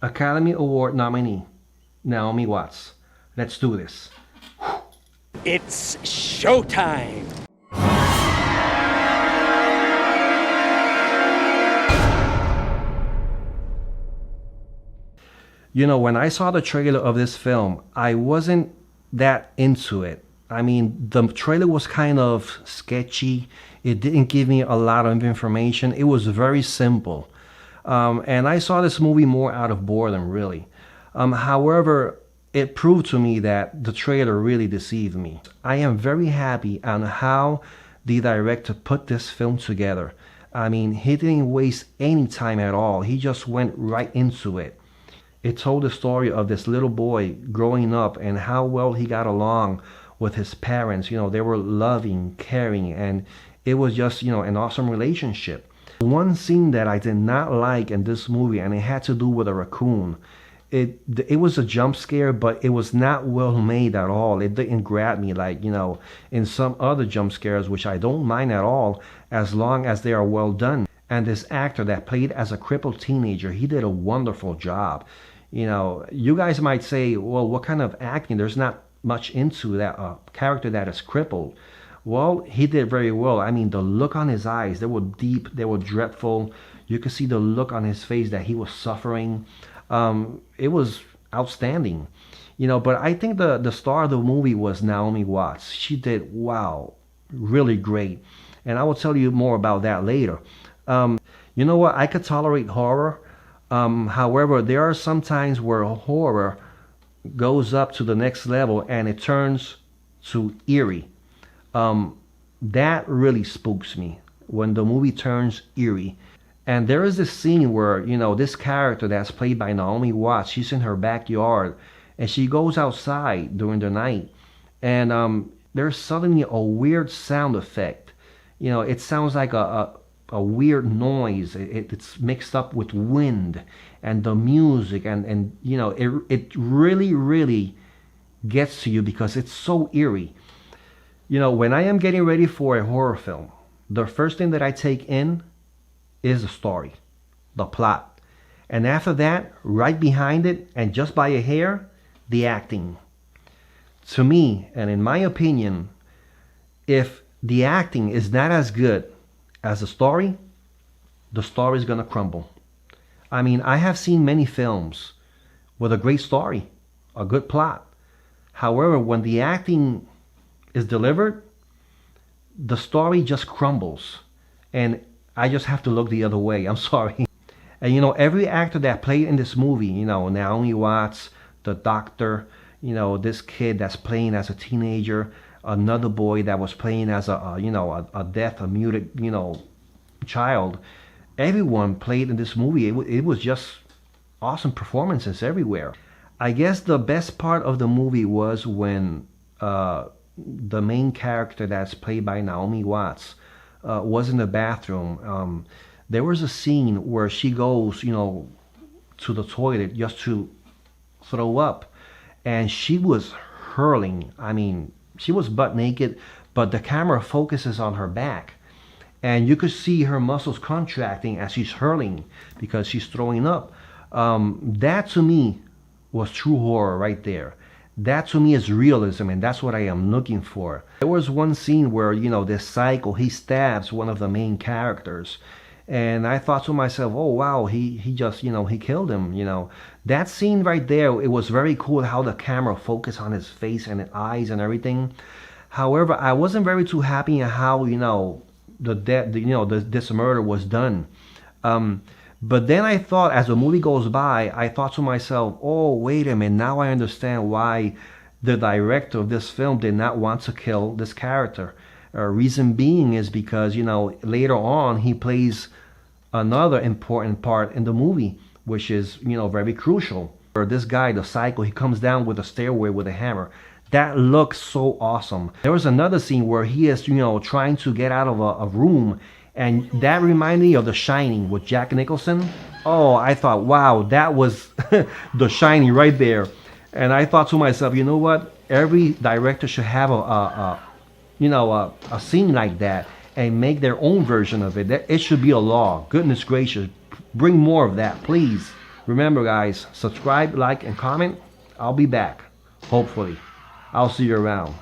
Academy Award nominee, Naomi Watts. Let's do this. It's showtime! You know, when I saw the trailer of this film, I wasn't that into it. I mean, the trailer was kind of sketchy. It didn't give me a lot of information. It was very simple. And I saw this movie more out of boredom, really. However, it proved to me that the trailer really deceived me. I am very happy on how the director put this film together. I mean, he didn't waste any time at all. He just went right into it. It told the story of this little boy growing up and how well he got along with his parents. You know, they were loving, caring, and it was just, an awesome relationship. One scene that I did not like in this movie, and it had to do with a raccoon. It was a jump scare, but it was not well made at all. It didn't grab me like, in some other jump scares, which I don't mind at all, as long as they are well done. And this actor that played as a crippled teenager, he did a wonderful job. You guys might say, well, what kind of acting? There's not much into that character that is crippled. Well, he did very well. I mean, the look on his eyes, they were deep, they were dreadful. You could see the look on his face that he was suffering. It was outstanding. But I think the star of the movie was Naomi Watts. She did, wow, really great. And I will tell you more about that later. You know what? I could tolerate horror. However, there are some times where horror goes up to the next level and it turns to eerie. That really spooks me when the movie turns eerie. And there is this scene where, this character that's played by Naomi Watts, she's in her backyard and she goes outside during the night and there's suddenly a weird sound effect. It sounds like a weird noise. It's mixed up with wind and the music and it really, really gets to you because it's so eerie. When I am getting ready for a horror film, the first thing that I take in is the story, the plot. And after that, right behind it, and just by a hair, the acting. To me, and in my opinion, if the acting is not as good as the story is going to crumble. I mean, I have seen many films with a great story, a good plot. However, when the acting is delivered, the story just crumbles. And I just have to look the other way. I'm sorry. And every actor that played in this movie, Naomi Watts, the doctor, this kid that's playing as a teenager, another boy that was playing as a deaf, a muted, child. Everyone played in this movie. It was just awesome performances everywhere. I guess the best part of the movie was when the main character that's played by Naomi Watts was in the bathroom. There was a scene where she goes, to the toilet just to throw up, and she was hurling. I mean, she was butt naked, but the camera focuses on her back, and you could see her muscles contracting as she's hurling because she's throwing up. That to me was true horror right there. That to me is realism, and that's what I am looking for. There was one scene where, this psycho, he stabs one of the main characters. And I thought to myself, oh wow, he just, he killed him, That scene right there, it was very cool how the camera focused on his face and his eyes and everything. However, I wasn't very too happy in how, this murder was done. But then I thought, as the movie goes by, I thought to myself, oh, wait a minute, now I understand why the director of this film did not want to kill this character. Reason being is because, later on he plays another important part in the movie, which is, very crucial. Or this guy, the psycho, he comes down with a stairway with a hammer. That looks so awesome. There was another scene where he is, trying to get out of a room, and that reminded me of The Shining with Jack Nicholson. Oh, I thought, wow, that was The Shining right there. And I thought to myself, you know what? Every director should have a scene like that and make their own version of it. It should be a law. Goodness gracious, bring more of that, please. Remember, guys, subscribe, like, and comment. I'll be back. Hopefully. I'll see you around.